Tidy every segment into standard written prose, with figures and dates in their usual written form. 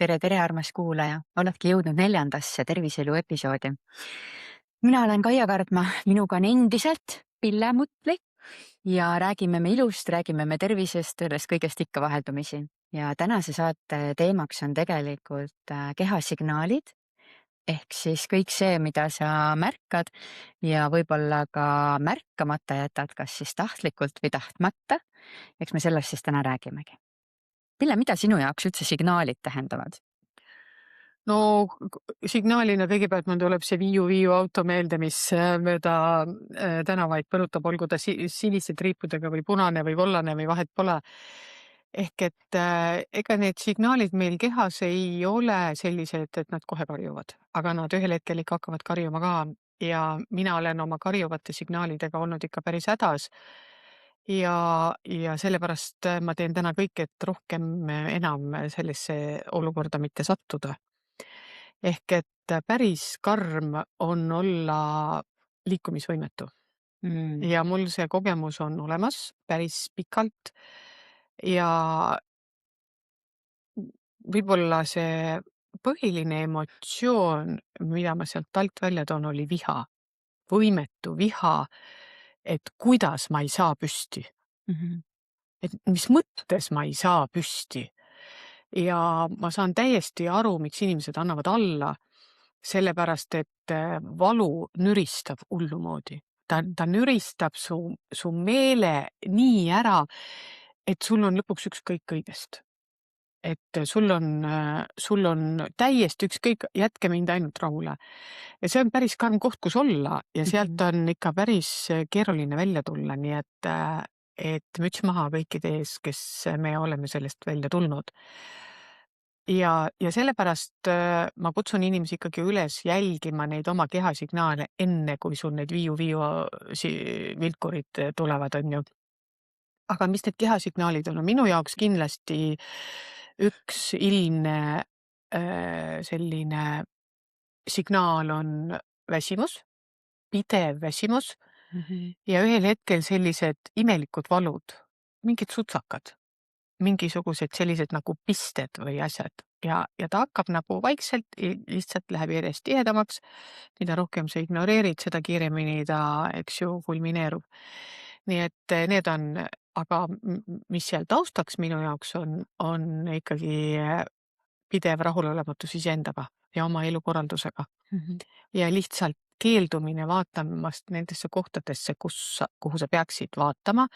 Tere, armas kuulaja! Oledki jõudnud 4. terviseelu episoodi. Mina olen Kaia Kardma, minuga on endiselt Pille Mutli ja räägime me ilust, räägime me tervisest, sellest kõigest ikka vaheldumisi. Ja tänase saate teemaks on tegelikult kehasignaalid ehk siis kõik see, mida sa märkad ja võib-olla ka märkamata jätad, kas siis tahtlikult või tahtmata. Eks me sellest siis täna räägimegi. Pille, mida sinu jaoks üldse signaalid tähendavad? No signaalina kõigepealt mul tuleb see viiu auto meelde, mis mööda tänavaid põrutab, olgu ta siniste triipudega või punane või kollane või vahet pole. Ehk et ega need signaalid meil kehas ei ole sellised, et nad kohe karjuvad, aga nad ühel hetkel ikka hakkavad karjuma ka ja mina olen oma karjuvate signaalidega olnud ikka päris hädas. Ja sellepärast ma teen täna kõik, et rohkem enam sellesse olukorda mitte sattuda. Ehk et päris karm on olla liikumisvõimetu. Ja mul see kogemus on olemas päris pikalt ja võib-olla see põhiline emotsioon, mida ma sealt alt välja toon, oli viha. Võimetu viha, et kuidas ma ei saa püsti. Et mis mõttes ma ei saa püsti. Ja ma saan täiesti aru, miks inimesed annavad alla, sellepärast et valu nüristab hullumoodi. Ta nüristab su meele nii ära, et sul on lõpuks ükskõik kõigest. Et sul on täiesti ükskõik, jätke mind ainult rahule. Ja see on päris karm koht, kus olla ja sealt on ikka päris keeruline välja tulla, nii et müts maha kõikide ees, kes me oleme sellest välja tulnud. Ja sellepärast ma kutsun inimesi ikkagi üles jälgima neid oma kehasignaale enne, kui sul need viiu vilkurid tulevad, on ju. Aga mis need kehasignaalid on? Minu jaoks kindlasti üks ilmne selline signaal on väsimus, pidev väsimus ja ühel hetkel sellised imelikud valud, mingid sutsakad, mingisugused sellised nagu pisted või asjad ja ta hakkab nagu vaikselt, lihtsalt läheb järjest tihedamaks, mida rohkem sa ignoreerid, seda kiiremini ta, eks ju, kulmineerub. Nii et need on, aga mis seal taustaks minu jaoks on ikkagi pidev rahulolematus iseendaga ja oma elukorraldusega. Ja lihtsalt keeldumine vaatamast nendesse kohtadesse, kuhu sa peaksid vaatama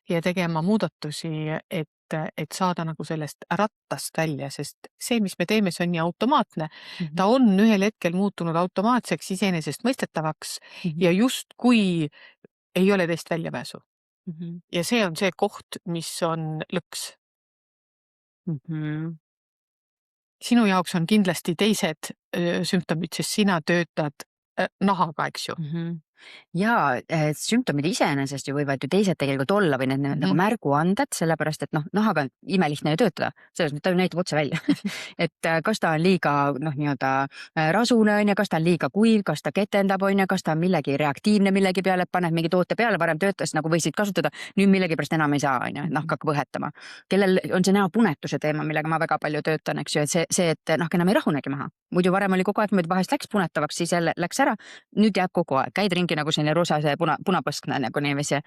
ja tegema muudatusi, et saada nagu sellest rattast välja, sest see, mis me teeme, see on nii automaatne. Ta on ühel hetkel muutunud automaatseks, iseenesest mõistetavaks ja just kui ei ole teist väljapääsu. Ja see on see koht, mis on lõks. Sinu jaoks on kindlasti teised sümptomid, sest sina töötad nahaga, eks ju. Ja sümptomid iseenesest ju võivad ju teised tegelikult olla või need nagu märguanded, sellepärast et nahaga on imelihtne töötada, selles mõttes ta näitab otse välja. Et kas ta on liiga rasune, kas ta on liiga kuiv, kas ta ketendab, kas ta on millegi reaktiivne millegi peale, et paned mingi toote peale, varem töötas nagu võisid kasutada, nüüd millegi pärast enam ei saa, nahk hakkab põhetama. Kellel on see näopunetuse teema, millega ma väga palju töötan, eks ju, et see, et nahk enam ei rahunegi maha. Muidu varem oli kogu aeg, vahest läks punetavaks, siis jälle läks ära, nüüd jääb kogu aeg, käid ringi nagu selline rosase punapõskne nagu niiviisi.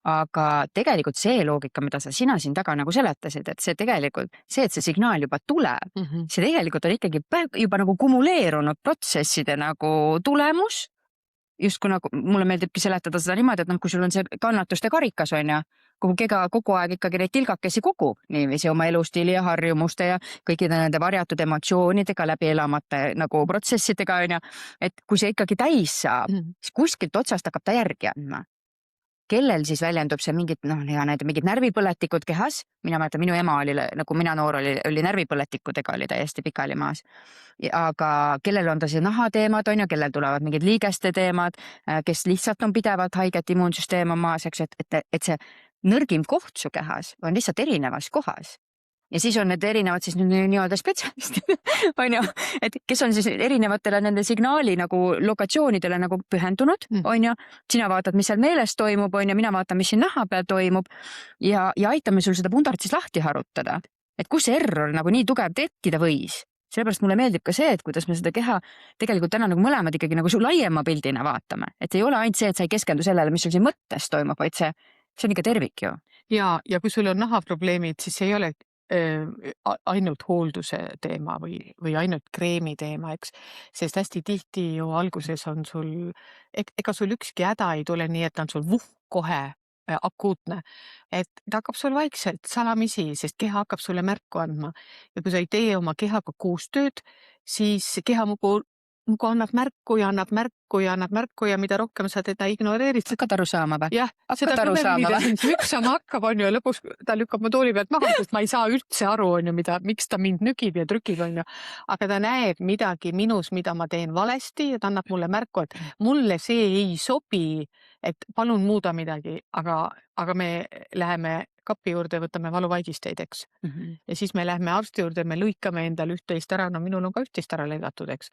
Aga tegelikult see loogika, mida sina siin taga nagu seletasid, et see tegelikult, see, et see signaal juba tuleb, see tegelikult on ikkagi juba nagu kumuleerunud protsesside nagu tulemus. Just kui nagu mulle meeldibki seletada seda niimoodi, et kui sul on see kannatuste karikas, on ja, kuhu kega kogu aeg ikkagi neid tilgakesi kogub, niiviisi oma elustiili ja harjumuste ja kõikide nende varjatud emotsioonidega läbi elamata nagu protsessidega, on ja, et kui see ikkagi täis saab, siis kuskilt otsast hakkab ta järgi andma. Kellel siis väljendub see mingid närvipõletikud kehas, mina mäletan, minu ema oli, nagu mina noor oli närvipõletikudega, oli täiesti pikali maas. Aga kellel on ta see nahateemad, on ja, kellel tulevad mingid liigeste teemad, kes lihtsalt on pidevalt haiget immuunsüsteem on maas, eks, et see nõrgim koht su kehas on lihtsalt erinevas kohas. Ja siis on need erinevad siis nii-öelda spetsialistid, on ju, et kes on siis erinevatele nende signaali nagu lokatsioonidele nagu pühendunud, on ju, sina vaatad, mis seal meeles toimub, on ju, mina vaatan, mis siin naha peal toimub ja aitame sul seda pundart siis lahti harutada, et kus see error nagu nii tugev tekkida võis. sellepärast mulle meeldib ka see, et kuidas me seda keha tegelikult täna nagu mõlemad ikkagi nagu laiema pildina vaatame, et ei ole ainult see, et sa ei keskendu sellele, mis sul siin mõttes toimub, vaid see on ikka tervik ju. Ja kui sul on nahaprobleemid, siis see ei ole ainult hoolduse teema või ainult kreemi teema, eks. Sest hästi tihti ju alguses on sul, ega sul ükski häda ei tule nii, et ta on sul kohe akuutne. Et ta hakkab sul vaikselt salamisi, sest keha hakkab sulle märku andma. Ja kui sa ei tee oma kehaga koostööd, siis keha mugu annab märku ja annab märku ja annab märku ja mida rohkem sa teda ignoreerid. Hakkad aru saama või? Jah, seda Hakkad aru saama või? müksama hakkab, on ju, ja lõpuks ta lükkab mu tooli pealt maha, sest ma ei saa üldse aru, on ju, miks ta mind nügib ja trükib, on ju. Aga ta näeb midagi minus, mida ma teen valesti ja ta annab mulle märku, et mulle see ei sobi, et palun muuda midagi, aga me läheme kapi juurde ja võtame valuvaigisteid, eks. Ja siis me lähme arsti juurde, me lõikame endal üht-teist ära, no minul on ka üht-teist ära lõigatud, eks.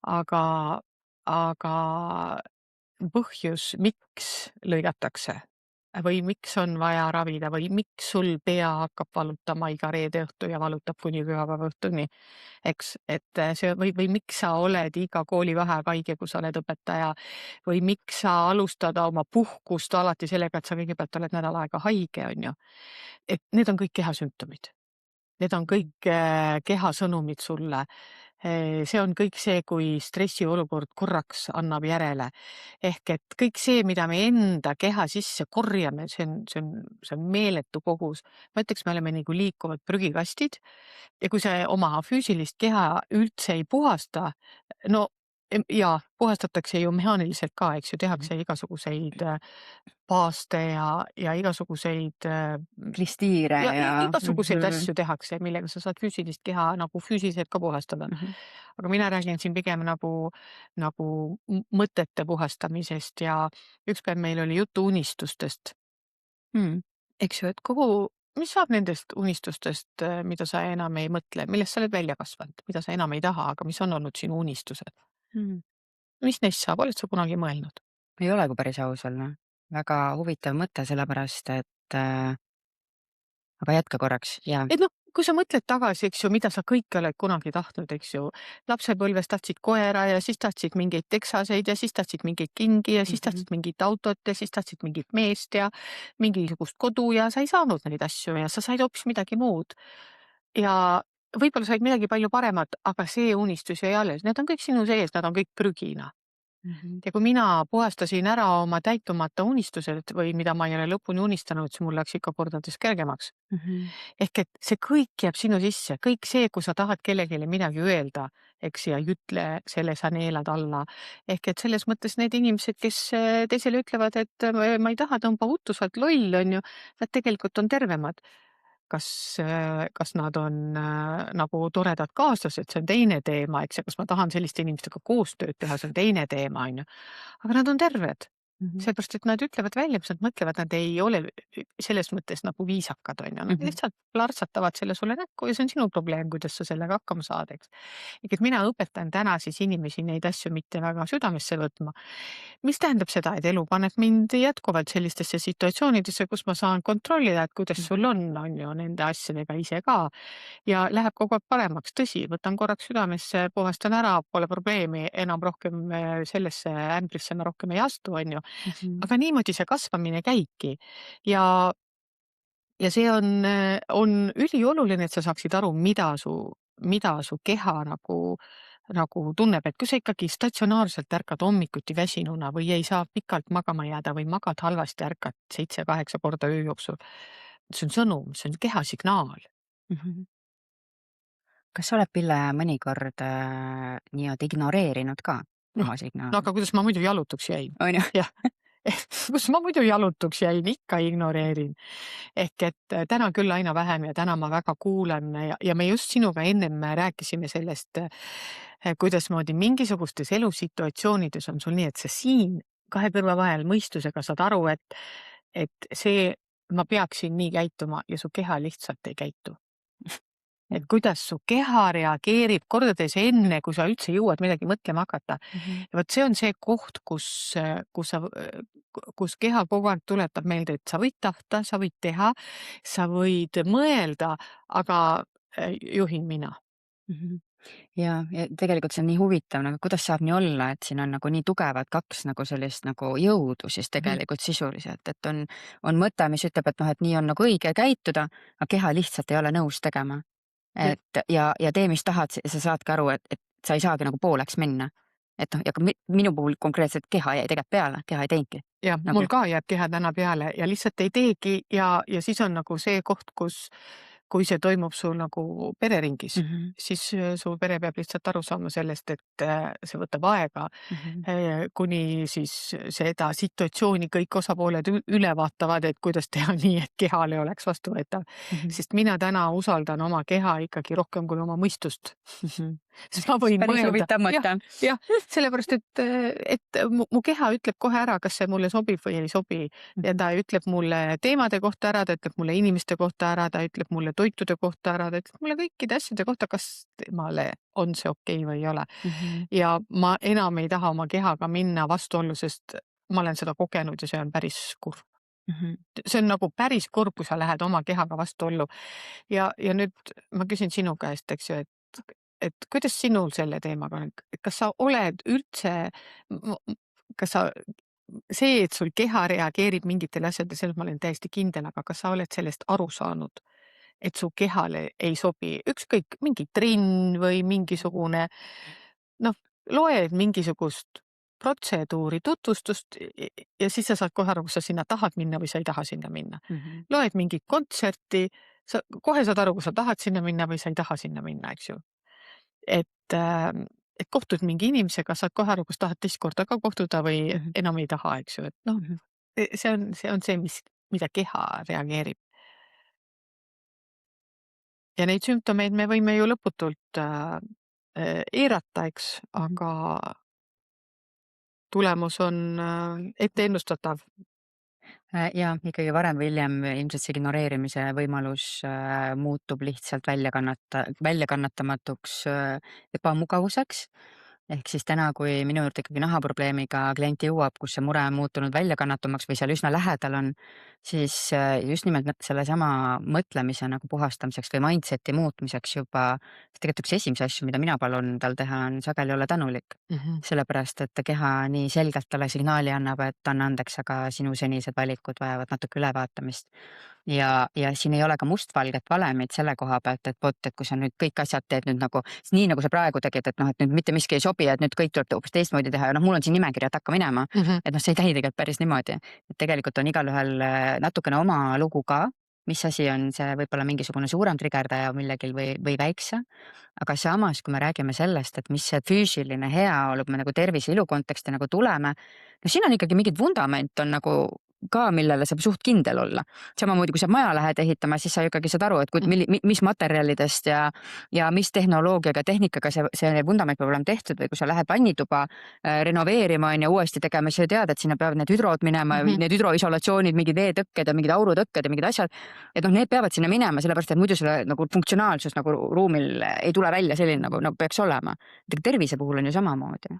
Aga põhjus, miks lõigatakse või miks on vaja ravida või miks sul pea hakkab valutama iga reede õhtu ja valutab kuni pühapäeva õhtuni, eks, et see või miks sa oled iga koolivaheaeg haige, kui sa oled õpetaja või miks sa alustad oma puhkust alati sellega, et sa kõigepealt oled nädal aega haige, on ju. Et need on kõik kehasümptomid. Need on kõik keha sõnumid sulle. See on kõik see, kui stressiolukord korraks annab järele. Ehk et kõik see, mida me enda keha sisse korjame, see on meeletu kogus. Ma ütleks, me oleme nagu liikuvad prügikastid ja kui see oma füüsilist keha üldse ei puhasta, no ja puhastatakse ju mehaaniliselt ka, eks ju, tehakse igasuguseid paaste ja igasuguseid Klistiire ja igasuguseid asju tehakse, millega sa saad füüsilist keha nagu füüsiliselt ka puhastada. Aga mina räägin siin pigem nagu mõtete puhastamisest ja ükspäev meil oli juttu unistustest. Eks ju, et mis saab nendest unistustest, mida sa enam ei mõtle, millest sa oled välja kasvanud, mida sa enam ei taha, aga mis on olnud sinu unistused? Mis neist saab, oled sa kunagi mõelnud? ei ole, kui päris aus olla. Väga huvitav mõte, sellepärast et aga jätka korraks ja. Et noh, kui sa mõtled tagasi, eks ju, mida sa kõike oled kunagi tahtnud, eks ju. Lapsepõlves tahtsid koera ja siis tahtsid mingeid teksaseid ja siis tahtsid mingeid kingi ja siis tahtsid mingit autot ja siis tahtsid mingit meest ja mingisugust kodu ja sa ei saanud neid asju ja sa said hoopis midagi muud. Ja võib-olla said midagi palju paremat, aga see unistus jäi alles. Need on kõik sinu sees, nad on kõik prügina. Ja kui mina puhastasin ära oma täitumata unistused või mida ma ei ole lõpuni unistanud, siis mul läks ikka kordades kergemaks. Ehk et see kõik jääb sinu sisse, kõik see, kui sa tahad kellelegi midagi öelda, eks, ja ei ütle, selle sa neelad alla. Ehk et selles mõttes need inimesed, kes teisele ütlevad, et ma ei taha, tõmba uttu, sa oled loll, on ju, nad tegelikult on tervemad. Kas nad on nagu toredad kaaslased, see on teine teema, eks, ja kas ma tahan selliste inimestega koostööd teha, see on teine teema, on ju. Aga nad on terved. Sellepärast, et nad ütlevad välja, mis nad mõtlevad, nad ei ole selles mõttes nagu viisakad, on ju. Nad lihtsalt lartsatavad selle sulle näkku ja see on sinu probleem, kuidas sa sellega hakkama saad, eks. Et mina õpetan täna siis inimesi neid asju mitte väga südamesse võtma. Mis tähendab seda, et elu paneb mind jätkuvalt sellistesse situatsioonidesse, kus ma saan kontrollida, et kuidas sul on ju, nende asjadega ise ka. Ja läheb kogu aeg paremaks, tõsi, võtan korraks südamesse, puhastan ära, pole probleemi, enam rohkem sellesse ämbrisse ma rohkem ei astu, on ju. Aga niimoodi see kasvamine käibki ja see on ülioluline, et sa saaksid aru, mida su keha nagu tunneb, et kui sa ikkagi statsionaarselt ärkad hommikuti väsinuna või ei saa pikalt magama jääda või magad halvasti, ärkad 7-8 korda öö jooksul. See on sõnum, see on keha signaal. kas sa oled, Pille, mõnikord nii-öelda ignoreerinud ka oma signaali? No aga kuidas ma muidu jalutuks jäin? On ju? Jah. Kus ma muidu jalutuks jäin, ikka ignoreerin. Ehk et täna küll aina vähem ja täna ma väga kuulan ja me just sinuga ennem rääkisime sellest, kuidasmoodi mingisugustes elusituatsioonides on sul nii, et sa siin kahe kõrva vahel mõistusega saad aru, et see, ma peaksin nii käituma ja su keha lihtsalt ei käitu. Et kuidas su keha reageerib kordades enne, kui sa üldse jõuad midagi mõtlema hakata. Ja vot see on see koht, kus keha kogu aeg tuletab meelde, et sa võid tahta, sa võid teha, sa võid mõelda, aga juhin mina. ja tegelikult see on nii huvitav, nagu kuidas saab nii olla, et siin on nagu nii tugevad kaks nagu sellist nagu jõudu siis tegelikult sisuliselt, et on mõte, mis ütleb, et noh, et nii on nagu õige käituda, aga keha lihtsalt ei ole nõus tegema. Et ja tee, mis tahad, sa saadki aru, et sa ei saagi nagu pooleks minna. Et noh, ja ka minu puhul konkreetselt keha jäi tegelikult peale, keha ei teinudki Ja nagu. mul ka jääb keha täna peale ja lihtsalt ei teegi ja siis on nagu see koht, kus kui see toimub sul nagu pereringis, siis su pere peab lihtsalt aru saama sellest, et see võtab aega, kuni siis seda situatsiooni kõik osapooled üle vaatavad, et kuidas teha nii, et kehale oleks vastuvõetav. Sest mina täna usaldan oma keha ikkagi rohkem kui oma mõistust. Sest ma võin Päris mõelda. huvitav mõte. Jah, sellepärast, et mu keha ütleb kohe ära, kas see mulle sobib või ei sobi. Ja ta ütleb mulle teemade kohta ära, ta ütleb mulle inimeste kohta ära, ta ütleb mulle toitude kohta ära, ta ütleb mulle kõikide asjade kohta, kas temale on see okei või ei ole. Ja ma enam ei taha oma kehaga minna vastuollu, sest ma olen seda kogenud ja see on päris kurb. See on nagu päris kurb, kui sa lähed oma kehaga vastuollu. Ja nüüd ma küsin sinu käest, eks ju, et kuidas sinul selle teemaga on, kas sa oled üldse, kas sa, see, et sul keha reageerib mingitele asjadele, selles ma olen täiesti kindel, aga kas sa oled sellest aru saanud, et su kehale ei sobi ükskõik mingi trenn või mingisugune, noh, loed mingisugust protseduuri tutvustust ja siis sa saad kohe aru, kas sa sinna tahad minna või sa ei taha sinna minna. Loed mingit kontserti, sa kohe saad aru, kas sa tahad sinna minna või sa ei taha sinna minna, eks ju. Et kohtud mingi inimesega, saad kohe aru, kas tahad teist korda ka kohtuda või enam ei taha, eks ju. Et noh, see on see, mida keha reageerib. Ja neid sümptomeid me võime ju lõputult eirata, eks, aga tulemus on ette ennustatav. Ja ikkagi varem või hiljem ilmselt see ignoreerimise võimalus muutub lihtsalt väljakannatamatuks ebamugavuseks. Ehk siis täna, kui minu juurde ikkagi nahaprobleemiga klient jõuab, kus see mure on muutunud väljakannatumaks või seal üsna lähedal on, siis just nimelt sellesama mõtlemise nagu puhastamiseks või mindset'i muutmiseks juba tegelikult üks esimesi asju, mida mina palun tal teha, on sageli olla tänulik. Sellepärast, et keha nii selgelt talle signaali annab, et anna andeks, aga sinu senised valikud vajavad natuke ülevaatamist. Ja siin ei ole ka mustvalget valemit selle koha pealt, et vot, et kui sa nüüd kõik asjad teed nüüd nagu nii, nagu sa praegu tegid, et noh, et nüüd mitte miski ei sobi, et nüüd kõik tuleb hoopis teistmoodi teha ja noh, mul on siin nimekiri, et hakka minema. Et noh, see ei tähi tegelikult päris niimoodi. Et tegelikult on igalühel natukene oma lugu ka, mis asi on see võib-olla mingisugune suurem trigerdaja millegil või väikse. Aga samas, kui me räägime sellest, et mis see füüsiline heaolu, kui me nagu tervise ilu konteksti nagu tuleme, no siin on ikkagi mingid vundament on nagu ka, millele saab suht kindel olla. Samamoodi, kui sa maja lähed ehitama, siis sa ikkagi saad aru, et mis materjalidest ja mis tehnoloogiaga, tehnikaga see vundament peab olema tehtud või kui sa lähed vannituba renoveerima ja uuesti tegema, siis sa tead, et sinna peavad need hüdrod minema, need hüdroisolatsioonid, mingid veetõkked ja mingid aurutõkked ja mingid asjad. Et noh, need peavad sinna minema, sellepärast, et muidu selle nagu funktsionaalsus nagu ruumil ei tule välja selline, nagu peaks olema. Tervise puhul on ju samamoodi.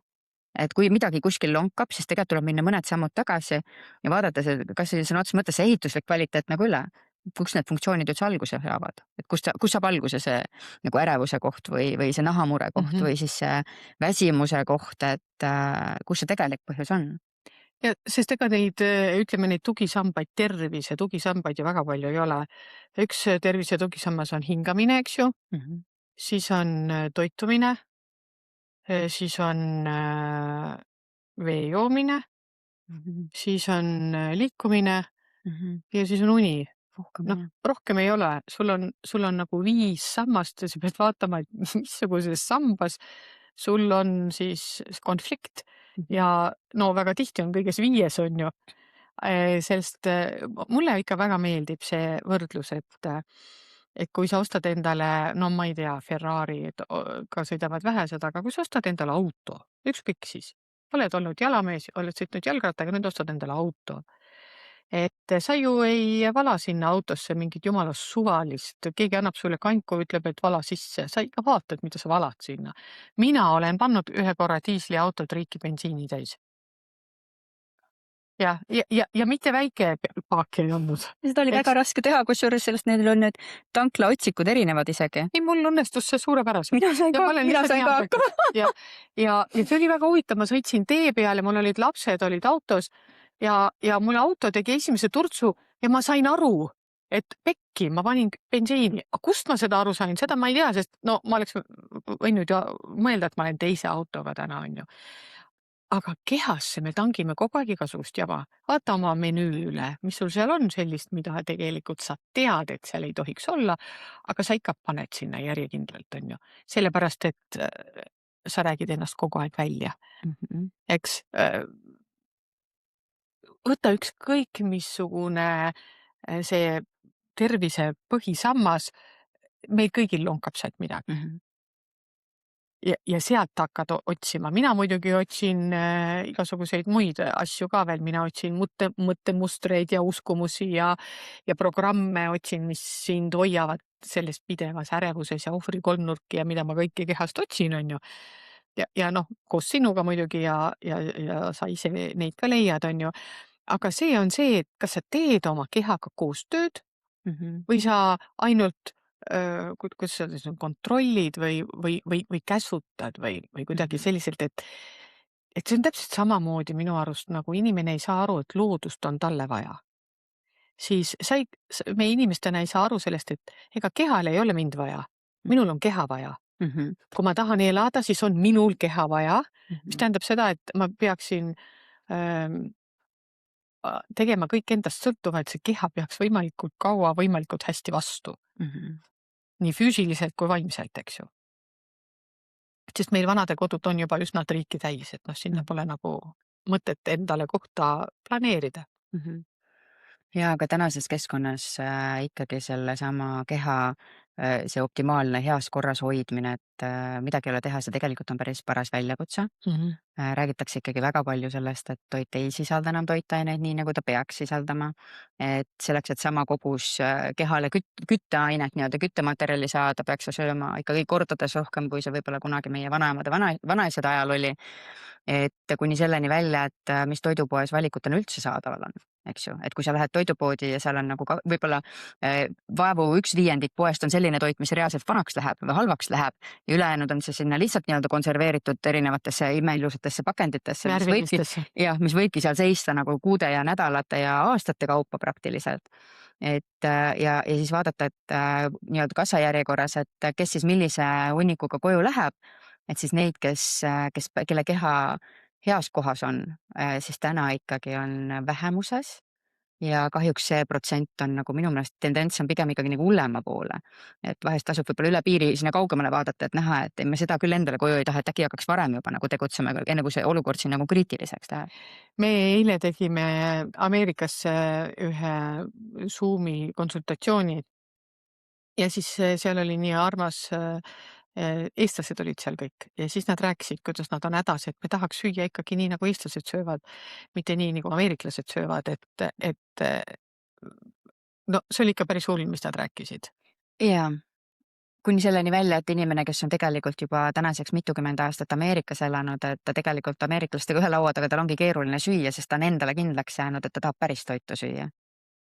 Et kui midagi kuskil lonkab, siis tegelikult tuleb minna mõned sammud tagasi ja vaadata see, kas sõna otseses mõttes see ehituslik kvaliteet nagu üle, kus need funktsioonid üldse alguse saavad, et kus saab alguse see nagu ärevuse koht või see nahamure koht või siis see väsimuse koht, et kus see tegelik põhjus on. Ja sest ega neid, ütleme neid tugisambaid, tervise tugisambaid ju väga palju ei ole. Üks tervise tugisammas on hingamine, eks ju, siis on toitumine, siis on vee joomine, siis on liikumine ja siis on uni. Noh, rohkem ei ole. Sul on nagu 5 sammast ja sa pead vaatama, et missuguses sambas sul on siis konflikt ja no väga tihti on kõiges 5 on ju. Sellest mulle ikka väga meeldib see võrdlus, et kui sa ostad endale, no ma ei tea, Ferrari, ka sõidavad vähesed, aga kui sa ostad endale auto, ükskõik siis, oled olnud jalamees, oled sõitnud jalgrattaga, nüüd ostad endale auto. Et sa ju ei vala sinna autosse mingit jumala suvalist, keegi annab sulle kanku, ütleb, et vala sisse, sa ikka vaatad, mida sa valad sinna. Mina olen pannud ühe korra diisliautot riiki bensiini täis. ja mitte väike paak ei olnud. Seda oli väga raske teha, kusjuures sellest neil on need tanklaotsikud erinevad isegi. Ei, mul õnnestus see suurepäraselt. Mina sain ka hakkama. Ja see oli väga huvitav, ma sõitsin tee peale, mul olid lapsed, olid autos ja mul auto tegi esimese turtsu ja ma sain aru, et pekki, ma panin bensiini. Kust ma seda aru sain? Seda ma ei tea, sest no ma oleks võinud ju mõelda, et ma olen teise autoga täna, on ju. Aga kehasse me tangime kogu aeg igasugust jaba. Vaata oma menüü üle, mis sul seal on sellist, mida tegelikult sa tead, et seal ei tohiks olla, aga sa ikka paned sinna järjekindlalt, on ju. Sellepärast, et sa räägid ennast kogu aeg välja. Eks võta ükskõik missugune see tervise põhisammas, meil kõigil lonkab sealt midagi. Ja sealt hakkad otsima. Mina muidugi otsin igasuguseid muid asju ka veel. Mina otsin mõttemustreid ja uskumusi ja programme otsin, mis sind hoiavad selles pidevas ärevuses ja ohvri kolmnurki ja mida ma kõiki kehast otsin, on ju. Ja noh, koos sinuga muidugi ja sa ise neid ka leiad, on ju. Aga see on see, et kas sa teed oma kehaga koostööd või sa ainult kuidas öelda, kontrollid või käsutad või kuidagi selliselt, et see on täpselt samamoodi minu arust, nagu inimene ei saa aru, et loodust on talle vaja. Siis me inimestena ei saa aru sellest, et ega kehal ei ole mind vaja. Minul on keha vaja. Kui ma tahan elada, siis on minul keha vaja, mis tähendab seda, et ma peaksin tegema kõik endast sõltuva, et see keha peaks võimalikult kaua, võimalikult hästi vastu. Nii füüsiliselt kui vaimselt, eks ju. Sest meil vanade kodud on juba üsna triiki täis, et sinna pole nagu mõtet endale kohta planeerida. Ja aga tänases keskkonnas ikkagi selle sama keha see optimaalne heas korras hoidmine, et midagi ei ole teha, see tegelikult on päris paras väljakutse. Räägitakse ikkagi väga palju sellest, et toit ei sisalda enam toitaineid nii, nagu ta peaks sisaldama. Et selleks, et sama kogus kehale kütteainet, nii-öelda küttematerjali saada, peaks sa sööma ikkagi kordades rohkem, kui see võib-olla kunagi meie vanaisade ajal oli. Et kuni selleni välja, et mis toidupoes valikutena üldse saadaval on, eks ju. Et kui sa lähed toidupoodi ja seal on nagu võib-olla vaevu 1/5 poest on selline toit, mis reaalselt vanaks läheb või halvaks läheb ja ülejäänud on see sinna lihtsalt nii-öelda konserveeritud erinevatesse imeilusatesse pakenditesse, mis võibki seal seista nagu kuude ja nädalate ja aastate kaupa praktiliselt. Et ja siis vaadata, et nii-öelda kassajärjekorras, et kes siis millise hunnikuga koju läheb, et siis neid, kelle keha heas kohas on, siis täna ikkagi on vähemuses ja kahjuks see protsent on nagu minu meelest tendents on pigem ikkagi nagu hullema poole. Et vahest tasub võib-olla üle piiri sinna kaugemale vaadata, et näha, et me seda küll endale koju ei taha, et äkki hakkaks varem juba nagu tegutsema, enne kui see olukord siin nagu kriitiliseks läheb. Me eile tegime Ameerikasse ühe Zoomi konsultatsiooni ja siis seal oli nii armas eestlased olid seal kõik ja siis nad rääkisid, kuidas nad on hädas, et me tahaks süüa ikkagi nii, nagu eestlased söövad, mitte nii, nagu ameeriklased söövad, et no see oli ikka päris hull, mis nad rääkisid. Jaa, kuni selleni välja, et inimene, kes on tegelikult juba tänaseks mitukümmend aastat Ameerikas elanud, et ta tegelikult ameeriklastega ühe laua taga tal ongi keeruline süüa, sest ta on endale kindlaks jäänud, et ta tahab päris toitu süüa.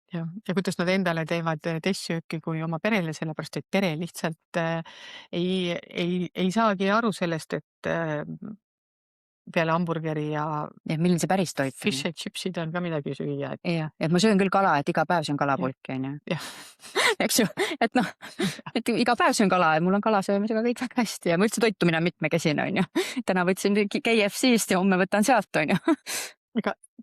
Ja kuidas nad endale teevad testsööki kui oma perele, sellepärast et pere lihtsalt ei saagi aru sellest, et peale hamburgeri ja milline see päris toit fish and chipsid on ka midagi süüa. Jah, et ma söön küll kala, et iga päev söön kalapulki, on ju. Eks ju, et noh, et iga päev söön kala ja mul on kalasöömisega kõik väga hästi ja ma üldse toitumine on mitmekesine, on ju. Täna võtsin KFC-st ja homme võtan sealt, on ju.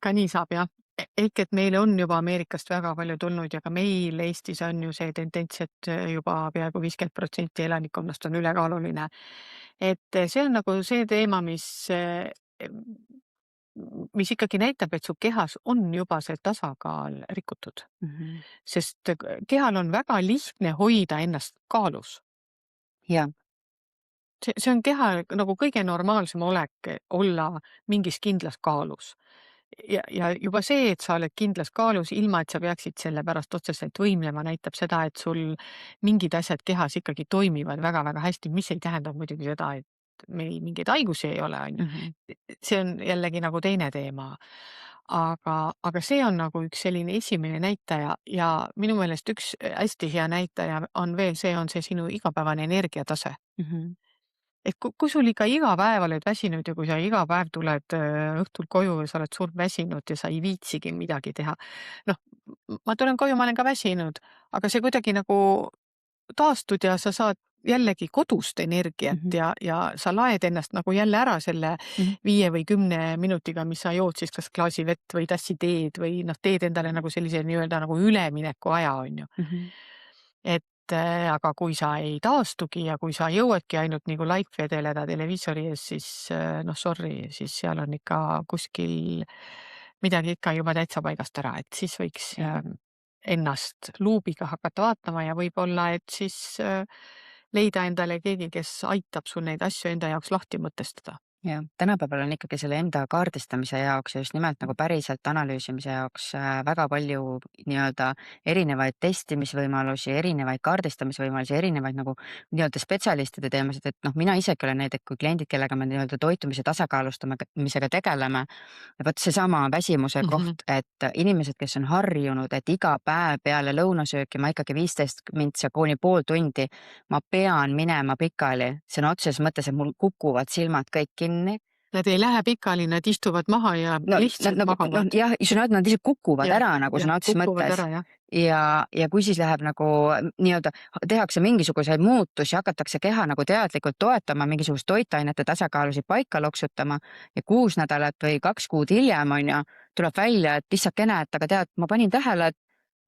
Ka nii saab, jah. Ehk et meile on juba Ameerikast väga palju tulnud ja ka meil Eestis on ju see tendents, et juba peaaegu 50% elanikkonnast on ülekaaluline. Et see on nagu see teema, mis ikkagi näitab, et su kehas on juba see tasakaal rikutud. Sest kehal on väga lihtne hoida ennast kaalus. Jah. See on keha nagu kõige normaalsem olek olla mingis kindlas kaalus. Ja juba see, et sa oled kindlas kaalus, ilma et sa peaksid selle pärast otseselt võimlema, näitab seda, et sul mingid asjad kehas ikkagi toimivad väga-väga hästi, mis ei tähenda muidugi seda, et meil mingeid haigusi ei ole. See on jällegi nagu teine teema. aga see on nagu üks selline esimene näitaja ja minu meelest üks hästi hea näitaja on veel see, on see sinu igapäevane energiatase. Et kui sul ikka iga päev oled väsinud ja kui sa iga päev tuled õhtul koju ja sa oled surnud väsinud ja sa ei viitsigi midagi teha. Noh, ma tulen koju, ma olen ka väsinud, aga see kuidagi nagu taastud ja sa saad jällegi kodust energiat ja sa laed ennast nagu jälle ära selle 5 või 10 minutiga, mis sa jood siis kas klaasi vett või tassi teed või noh, teed endale nagu sellise nii-öelda nagu ülemineku aja, on ju. Et aga kui sa ei taastugi ja kui sa jõuadki ainult nagu live vedeleda televiisori ees, siis noh, sorry, siis seal on ikka kuskil midagi ikka juba täitsa paigast ära, et siis võiks ennast luubiga hakata vaatama ja võib-olla, et siis leida endale keegi, kes aitab sul neid asju enda jaoks lahti mõtestada. Ja tänapäeval on ikkagi selle enda kaardistamise jaoks ja just nimelt nagu päriselt analüüsimise jaoks väga palju nii-öelda erinevaid testimisvõimalusi, erinevaid kaardistamisvõimalusi, erinevaid nagu nii-öelda spetsialistide teemasid, et noh, mina isegi olen näiteks, kui kliendid, kellega me nii-öelda toitumise tasakaalustamisega tegeleme, vot seesama väsimuse koht, et inimesed, kes on harjunud, et iga päev peale lõunasööki ma ikkagi 15 mintsa kuni pool tundi ma pean minema pikali, sõna otseses mõttes, et mul kukuvad silmad kõik kinni. Nad ei lähe pikali, nad istuvad maha ja lihtsalt magavad. Jah, nad lihtsalt kukuvad ära nagu sõna otseses mõttes. Ja kui siis läheb nagu nii-öelda, tehakse mingisuguseid muutusi, hakatakse keha nagu teadlikult toetama, mingisugust toitainete tasakaalusid paika loksutama ja 6 nädalat või 2 kuud hiljem on ju, tuleb välja, et issakene, et aga tead, ma panin tähele,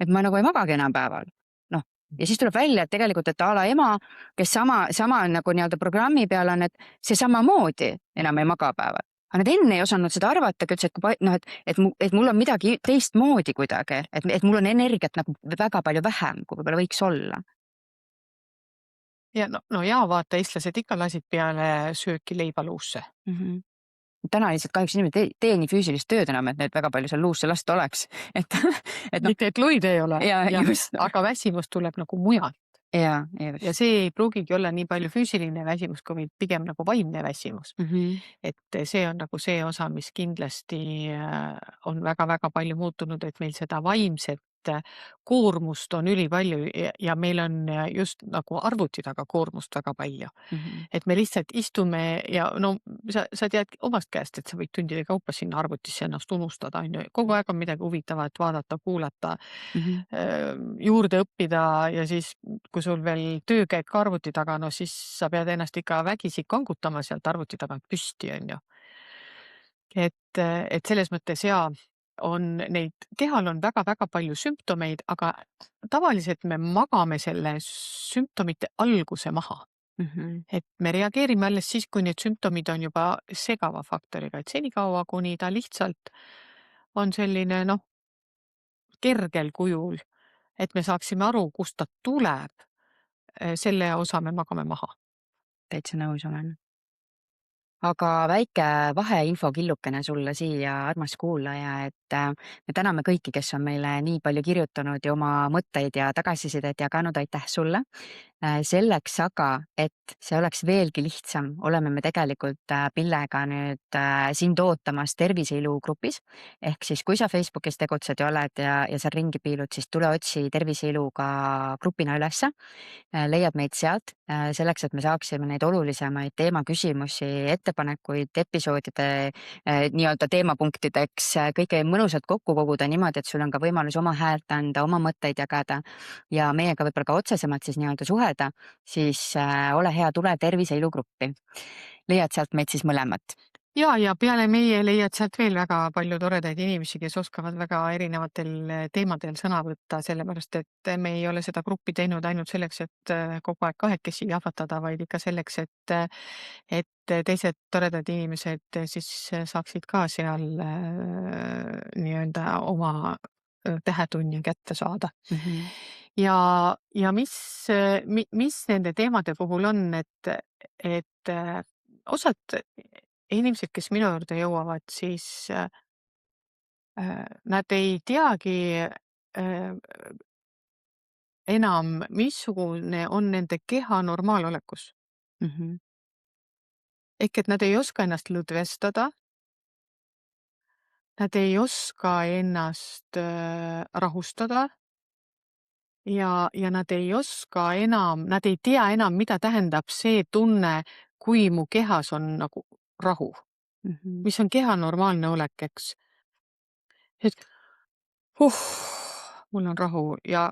et ma nagu ei magagi enam päeval. Noh, ja siis tuleb välja, et tegelikult, et a la ema, kes sama nagu nii-öelda programmi peal on, et see samamoodi enam ei maga päeval. Aga nad enne ei osanud seda arvata, et mul on midagi teistmoodi kuidagi, et mul on energiat nagu väga palju vähem, kui võib-olla võiks olla. Ja no ja vaata, eestlased ikka lasid peale sööki leiba luusse. Täna lihtsalt kahjuks inimene ei tee nii füüsilist tööd enam, et need väga palju seal luusse lasta oleks. Mitte, et luid ei ole, aga väsimus tuleb nagu mujalt. Ja see ei pruugigi olla nii palju füüsiline väsimus, kui pigem nagu vaimne väsimus. Et see on nagu see osa, mis kindlasti on väga-väga palju muutunud, et meil seda vaimset koormust on ülipalju ja meil on just nagu arvuti taga koormust väga palju. Et me lihtsalt istume ja no sa tead omast käest, et sa võid tundide kaupa sinna arvutisse ennast unustada, on ju. Kogu aeg on midagi huvitavat vaadata, kuulata, juurde õppida ja siis, kui sul veel töö käib ka arvuti taga, no siis sa pead ennast ikka vägisi kangutama sealt arvuti tagant püsti, on ju. Et selles mõttes kehal on väga-väga palju sümptomeid, aga tavaliselt me magame selle sümptomite alguse maha. Et me reageerime alles siis, kui need sümptomid on juba segava faktoriga, et senikaua, kuni ta lihtsalt on selline kergel kujul, et me saaksime aru, kust ta tuleb, selle osa me magame maha. Täitsa nõus olen. Aga väike vaheinfokillukene sulle siia, armas kuulaja, et me täname kõiki, kes on meile nii palju kirjutanud ja oma mõtteid ja tagasisidet jaganud, aitäh sulle. Selleks aga, et see oleks veelgi lihtsam, oleme me tegelikult Pillega nüüd sind ootamas Terviseilu grupis. Ehk siis, kui sa Facebookis tegutsed ja oled ja seal ringi piilud, siis tule otsi Terviseiluga grupina ülesse. Leiad meid sealt selleks, et me saaksime neid olulisemaid teemaküsimusi, ettepanekuid, episoodide nii-öelda teemapunktideks kõike mõnusalt kokku koguda niimoodi, et sul on ka võimalus oma häält anda, oma mõtteid jagada ja meiega võib-olla ka otsesemalt siis nii-öelda suhelda, siis ole hea, tule Terviseilu gruppi. Leiad sealt meid siis mõlemat. Ja peale meie leiad sealt veel väga palju toredaid inimesi, kes oskavad väga erinevatel teemadel sõna võtta, sellepärast et me ei ole seda gruppi teinud ainult selleks, et kogu aeg kahekesi jahvatada, vaid ikka selleks, et teised toredad inimesed siis saaksid ka seal nii-öelda oma tähetunni kätte saada. Ja mis nende teemade puhul on, et osad inimesed, kes minu juurde jõuavad, siis nad ei teagi enam, missugune on nende keha normaalolekus. Ehk et nad ei oska ennast lõdvestada. nad ei oska ennast rahustada ja nad ei oska enam, nad ei tea enam, mida tähendab see tunne, kui mu kehas on nagu rahu, Mhm. mis on keha normaalne olek, eks. Et mul on rahu ja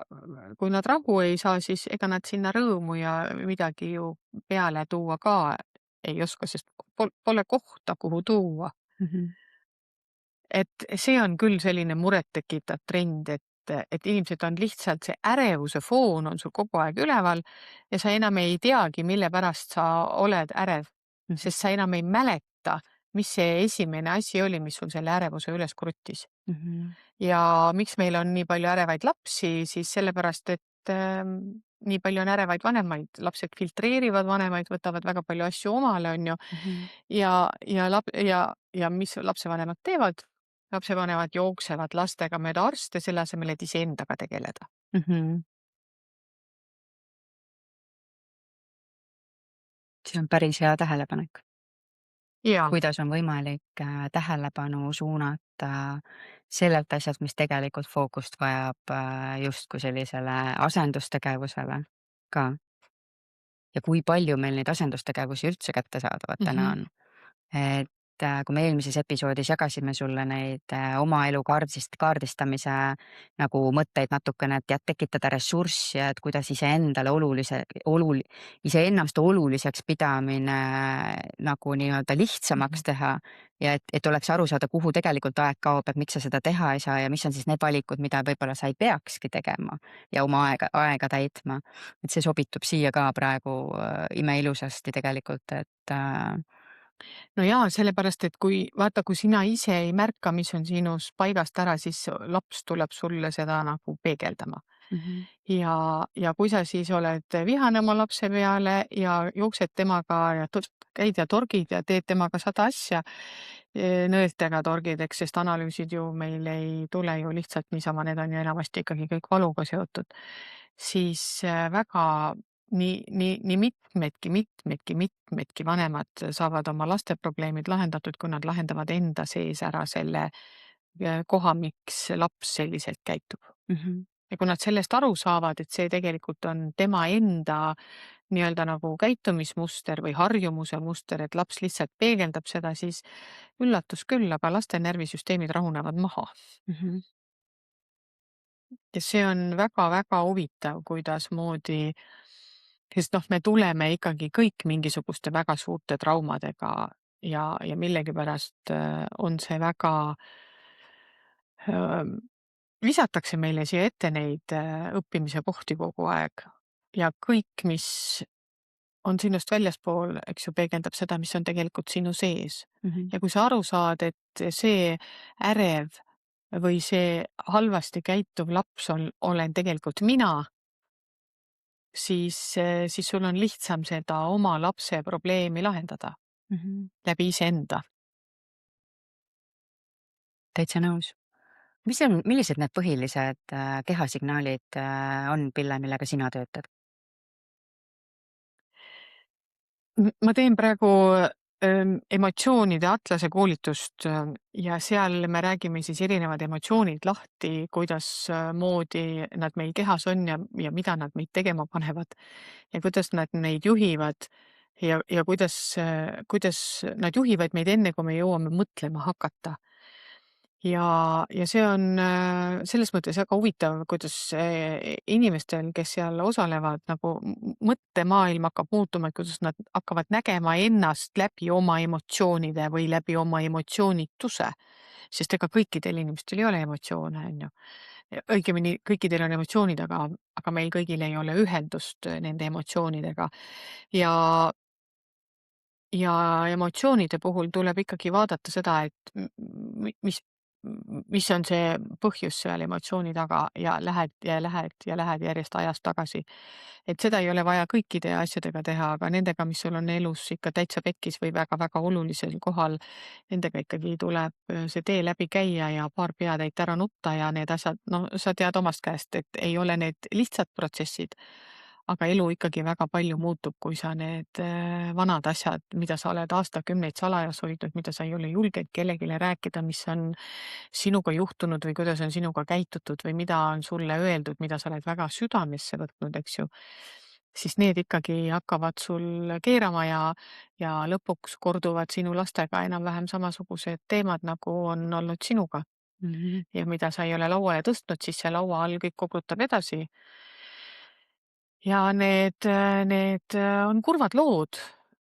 kui nad rahu ei saa, siis ega nad sinna rõõmu ja midagi ju peale tuua ka ei oska, sest pole kohta, kuhu tuua. Mhm. Et see on küll selline murettekitav trend, et inimesed on lihtsalt, see ärevuse foon on sul kogu aeg üleval ja sa enam ei teagi, mille pärast sa oled ärev, Mhm. sest sa enam ei mäleta, mis see esimene asi oli, mis sul selle ärevuse üles kruttis. Mhm. Ja miks meil on nii palju ärevaid lapsi, siis sellepärast, et nii palju on ärevaid vanemaid, lapsed filtreerivad vanemaid, võtavad väga palju asju omale, on ju. Mhm. Ja mis lapsevanemad teevad? Lapsevanemad jooksevad lastega mööda arste, selle asemel, et iseendaga tegeleda. Mhm. See on päris hea tähelepanek. Jaa. Kuidas on võimalik tähelepanu suunata sellelt asjalt, mis tegelikult fookust vajab, justkui sellisele asendustegevusele ka. Ja kui palju meil neid asendustegevusi üldse kättesaadavad täna Mhm. on. Et kui me eelmises episoodis jagasime sulle neid oma elu kaardistamise nagu mõtteid natukene, et tekitada ressurssi ja et kuidas iseennast oluliseks pidamine nagu nii-öelda Mhm. lihtsamaks teha ja et oleks aru saada, kuhu tegelikult aeg kaob, et miks sa seda teha ei saa ja mis on siis need valikud, mida võib-olla sa ei peakski tegema ja oma aega täitma. Et see sobitub siia ka praegu imeilusasti tegelikult, et No jaa, sellepärast, et kui sina ise ei märka, mis on sinus paigast ära, siis laps tuleb sulle seda nagu peegeldama. mhm, Ja kui sa siis oled vihane oma lapse peale ja jooksed temaga ja käid ja torgid ja teed temaga 100 asja, nõeltega torgid, eks, sest analüüsid ju meil ei tule ju lihtsalt niisama, need on ju enamasti ikkagi kõik valuga seotud, siis väga nii mitmedki vanemad saavad oma laste probleemid lahendatud, kui nad lahendavad enda sees ära selle koha, miks laps selliselt käitub. mhm, Ja kui nad sellest aru saavad, et see tegelikult on tema enda nii-öelda nagu käitumismuster või harjumuse muster, et laps lihtsalt peegeldab seda, siis üllatus küll, aga laste närvisüsteemid rahunevad maha. mhm, Ja see on väga-väga huvitav, kuidasmoodi, sest noh, me tuleme ikkagi kõik mingisuguste väga suurte traumadega ja millegipärast on see väga öö, visatakse meile siia ette neid õppimise kohti kogu aeg ja kõik, mis on sinust väljaspool, eks ju, peegeldab seda, mis on tegelikult sinu sees. mhm, Ja kui sa aru saad, et see ärev või see halvasti käituv laps olen tegelikult mina, siis sul on lihtsam seda oma lapse probleemi lahendada mhm. läbi iseenda. Täitsa nõus. Millised need põhilised kehasignaalid on, Pille, millega sina töötad? Ma teen praegu emotsioonide atlase koolitust ja seal me räägime siis erinevad emotsioonid lahti, kuidas moodi nad meil kehas on ja mida nad meid tegema panevad ja kuidas nad neid juhivad ja kuidas nad juhivad meid enne, kui me jõuame mõtlema hakata. Ja see on selles mõttes väga huvitav, kuidas inimestel, kes seal osalevad, nagu mõttemaailm hakkab muutuma, et kuidas nad hakkavad nägema ennast läbi oma emotsioonide või läbi oma emotsioonituse. Sest ega kõikidel inimestel ei ole emotsioone, on ju. Õigemini kõikidel on emotsioonid, aga meil kõigil ei ole ühendust nende emotsioonidega. Ja ja emotsioonide puhul tuleb ikkagi vaadata seda, et mis on see põhjus seal emotsiooni taga ja lähed järjest ajas tagasi. Et seda ei ole vaja kõikide asjadega teha, aga nendega, mis sul on elus ikka täitsa pekkis või väga-väga olulisel kohal, nendega ikkagi tuleb see tee läbi käia ja paar peatäit ära nutta ja need asjad, no sa tead omast käest, et ei ole need lihtsad protsessid, aga elu ikkagi väga palju muutub, kui sa need vanad asjad, mida sa oled aastakümneid salajas hoidnud, mida sa ei ole julgenud kellelegi rääkida, mis on sinuga juhtunud või kuidas on sinuga käitutud või mida on sulle öeldud, mida sa oled väga südamesse võtnud, eks ju, siis need ikkagi hakkavad sul keerama ja lõpuks korduvad sinu lastega enam-vähem samasugused teemad, nagu on olnud sinuga. Ja mida sa ei ole lauale tõstnud, siis see laua all kõik kogutab edasi. Ja need on kurvad lood,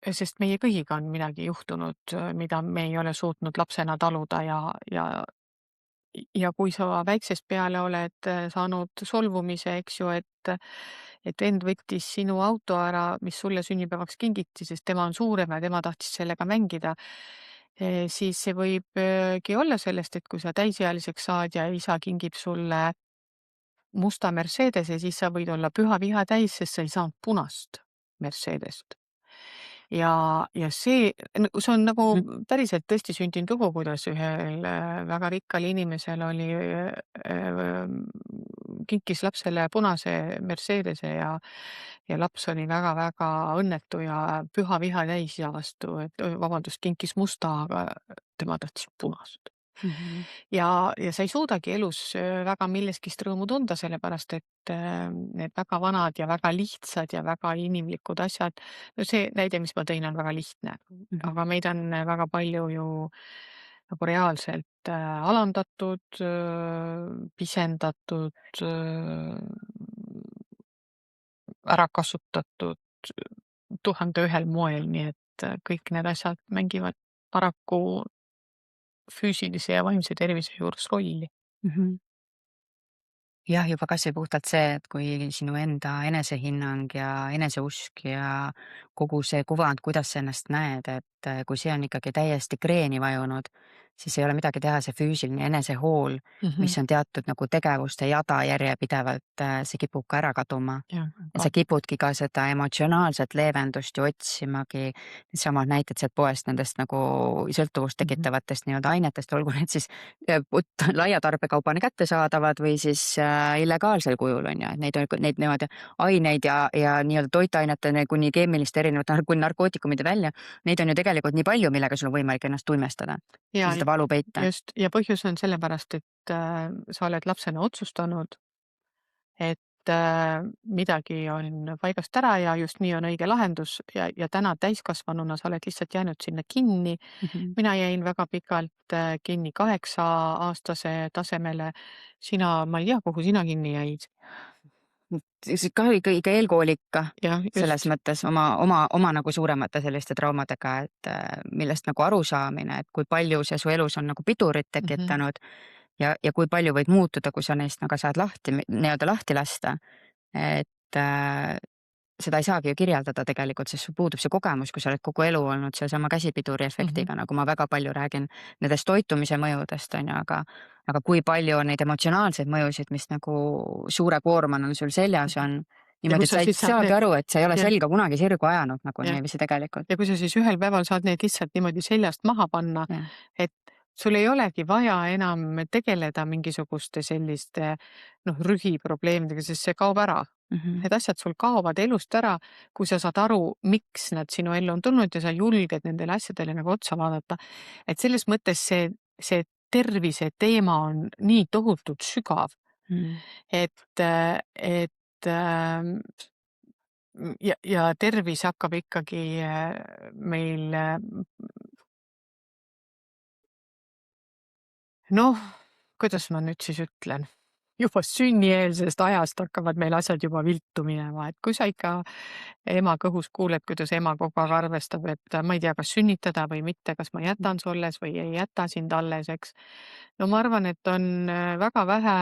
sest meie kõigiga on midagi juhtunud, mida me ei ole suutnud lapsena taluda ja kui sa väiksest peale oled saanud solvumise, eks ju, et vend võttis sinu auto ära, mis sulle sünnipäevaks kingiti, sest tema on suurem ja tema tahtis sellega mängida, siis see võibki olla sellest, et kui sa täisealiseks saad ja isa kingib sulle musta Mercedese, siis sa võid olla püha viha täis, sest sa ei saanud punast Mercedest. Ja see on nagu päriselt tõesti sündinud lugu, kuidas ühel väga rikkal inimesel oli, kinkis lapsele punase Mercedese ja laps oli väga-väga õnnetu ja püha viha täis isa vastu, et vabandust, kinkis musta, aga tema tahtis punast. Ja sa ei suudagi elus väga milleskist rõõmu tunda, sellepärast et need väga vanad ja väga lihtsad ja väga inimlikud asjad, no see näide, mis ma tõin, on väga lihtne, aga meid on väga palju ju nagu reaalselt alandatud, pisendatud, ära kasutatud 1001 moel, nii et kõik need asjad mängivad paraku füüsilise ja vaimse tervise juures rolli. Jah, juba kas või puhtalt see, et kui sinu enda enesehinnang ja eneseusk ja kogu see kuvand, kuidas sa ennast näed, et kui see on ikkagi täiesti kreeni vajunud, siis ei ole midagi teha, see füüsiline enesehool, mis on teatud nagu tegevuste jada järjepidevalt, see kipub ka ära kaduma. Ja, Ja sa kipudki ka seda emotsionaalset leevendust ju otsimagi, needsamad näited sealt poest nendest nagu sõltuvust tekitavatest nii-öelda ainetest, olgu need siis laia tarbekaubana kättesaadavad või siis illegaalsel kujul, on ju, et neid niimoodi aineid ja nii-öelda toitaineteni kuni keemiliste erinevate kuni narkootikumide välja, neid on ju tegelikult nii palju, millega sul on võimalik ennast tuimestada ja ja seda valu peita. just, ja põhjus on sellepärast, et sa oled lapsena otsustanud, et midagi on paigast ära ja just nii on õige lahendus ja täna täiskasvanuna sa oled lihtsalt jäänud sinna kinni. Mina jäin väga pikalt kinni 8-aastase tasemele. Ma ei tea, kuhu sina kinni jäid. Ka ikka eelkoolikka Jah, selles just. mõttes oma nagu suuremate selliste traumadega, et millest nagu arusaamine, et kui palju see su elus on nagu pidurit tekitanud ja kui palju võid muutuda, kui sa neist nagu saad nii-öelda lahti lasta. Et seda ei saagi ju kirjeldada tegelikult, sest sul puudub see kogemus, kui sa oled kogu elu olnud seesama käsipiduri efektiga, nagu ma väga palju räägin nendest toitumise mõjudest, on ju, aga kui palju on neid emotsionaalseid mõjusid, mis nagu suure koormana sul seljas on, niimoodi, et sa ei saagi aru, et sa ei ole selga kunagi sirgu ajanud nagu niiviisi tegelikult. Ja kui sa siis ühel päeval saad need lihtsalt niimoodi seljast maha panna, et sul ei olegi vaja enam tegeleda mingisuguste selliste rühiprobleemidega, sest see kaob ära. Need asjad sul kaovad elust ära, kui sa saad aru, miks nad sinu ellu on tulnud ja sa julged nendele asjadele nagu otsa vaadata. Et selles mõttes see tervise teema on nii tohutult sügav, et ja tervis hakkab ikkagi meil kuidas ma nüüd siis ütlen, juba sünnieelsest ajast hakkavad meil asjad juba viltu minema, et kui sa ikka ema kõhus kuuled, kuidas ema kogu aeg arvestab, et ma ei tea, kas sünnitada või mitte, kas ma jätan su alles või ei jäta sind alles, eks. No ma arvan, et on väga vähe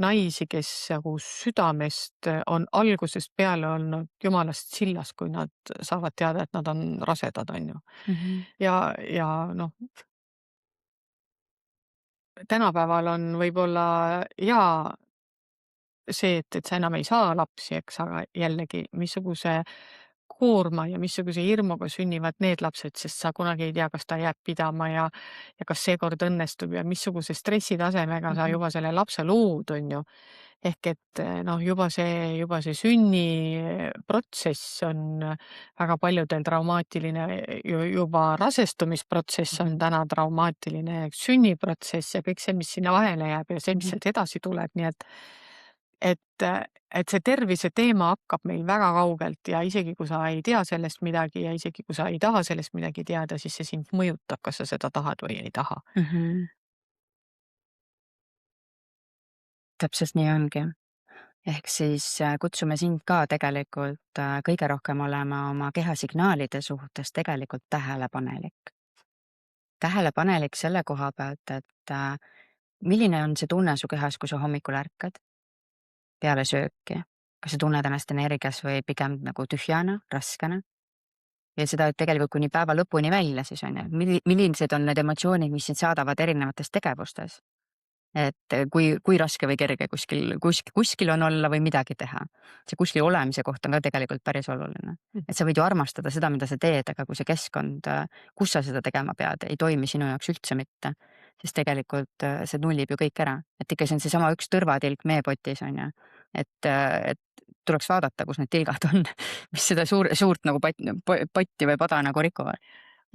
naisi, kes nagu südamest on algusest peale olnud jumalast sillas, kui nad saavad teada, et nad on rasedad, on ju. Ja tänapäeval on võib-olla hea see, et sa enam ei saa lapsi, eks, aga jällegi, missuguse koorma ja missuguse hirmuga sünnivad need lapsed, sest sa kunagi ei tea, kas ta jääb pidama ja kas seekord õnnestub ja missuguse stressitasemega sa juba selle lapse lood, on ju. Ehk et noh, juba see sünniprotsess on väga paljudel traumaatiline, juba rasestumisprotsess on täna traumaatiline, sünniprotsess ja kõik see, mis sinna vahele jääb ja see, mis sealt edasi tuleb, nii et see tervise teema hakkab meil väga kaugelt ja isegi kui sa ei tea sellest midagi ja isegi kui sa ei taha sellest midagi teada, siis see sind mõjutab, kas sa seda tahad või ei taha. Täpselt nii ongi. Ehk siis kutsume sind ka tegelikult kõige rohkem olema oma kehasignaalide suhtes tegelikult tähelepanelik. Tähelepanelik selle koha pealt, et milline on see tunne su kehas, kui sa hommikul ärkad peale sööki. Kas sa tunned ennast energias või pigem nagu tühjana, raskena? Ja seda tegelikult kuni päeva lõpuni välja siis on ju. Millised on need emotsioonid, mis sind saadavad erinevates tegevustes? Et kui raske või kerge kuskil on olla või midagi teha. See kuskil olemise koht on ka tegelikult päris oluline. Et sa võid ju armastada seda, mida sa teed, aga kui see keskkond, kus sa seda tegema pead, ei toimi sinu jaoks üldse mitte, siis tegelikult see nullib ju kõik ära. Et ikka see on seesama üks tõrvatilk meepotis on ju. Et tuleks vaadata, kus need tilgad on, mis seda suurt nagu potti või pada nagu rikuvad.